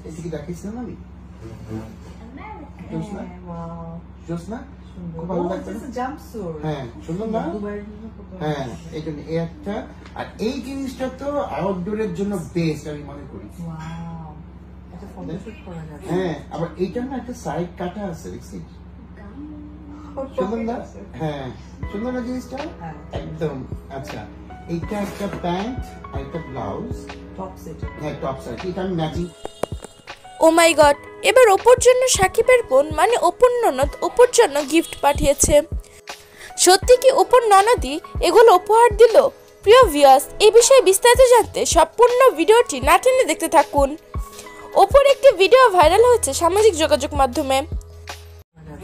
এটা কি দেখাইছিলাম আমি? জোসনা খুব ভালো লাগছে হ্যাঁ, সুন্দর না? হ্যাঁ, এই জন্য এই একটা। আর এই জিনিসটা তো আউটডোরের জন্য বেস্ট আমি মনে করি। হ্যাঁ, আবার এইটা না একটা সাইড কাটা আছে, দেখছিস? সুন্দর না? হ্যাঁ, সুন্দর না জিনিসটা? একদম। আচ্ছা, এইটা একটা প্যান্ট আর একটা ব্লাউজ, টপ সেট। হ্যাঁ, টপ সেট। এটা আমি ম্যাচিং। ও মাই গড, এবার অপুর জন্য সাকিবের বোন মানে অপুর ননদ অপুর জন্য গিফট পাঠিয়েছে। সত্যি কি অপুর ননদই এগুলো উপহার দিল? প্রিয় ভিউয়ার্স, এই বিষয়ে বিস্তারিত জানতে সম্পূর্ণ ভিডিওটি না টেনে দেখতে থাকুন। অপুর একটি ভিডিও ভাইরাল হয়েছে সামাজিক যোগাযোগ মাধ্যমে।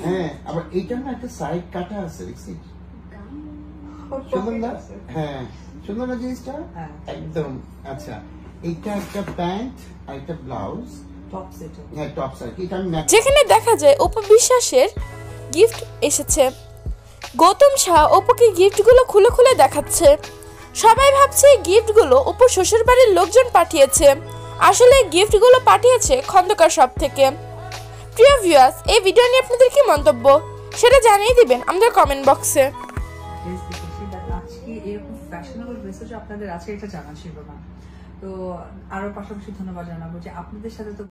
হ্যাঁ, আবার এইটা না একটা সাইড কাটা আছে, দেখছিস? সুন্দর না? হ্যাঁ, সুন্দর না জিনিসটা? একদম। আচ্ছা, এইটা একটা প্যান্ট আর একটা ব্লাউজ, টপ সেট। হ্যাঁ, টপ সেট। এটা আমি যেখানে দেখা যায় অপু বিশ্বাসের গিফট এসেছে। গৌতম শাহ অপুকে গিফটগুলো খুলে খুলে দেখাচ্ছে। সবাই ভাবছে গিফটগুলো অপুর শ্বশুরবাড়ির লোকজন পাঠিয়েছে। আসলে গিফটগুলো পাঠিয়েছে খন্দকার শপ থেকে। প্রিয় ভিউয়ার্স, এই ভিডিও নিয়ে আপনাদের কি মন্তব্য সেটা জানিয়ে দিবেন আমাদের কমেন্ট বক্সে। এরকম ফ্যাশনেবল মেসেজ আপনাদের আছে এটা জানা ছিল না, তো আরো পাশাপাশি ধন্যবাদ জানাবো যে আপনাদের সাথে তো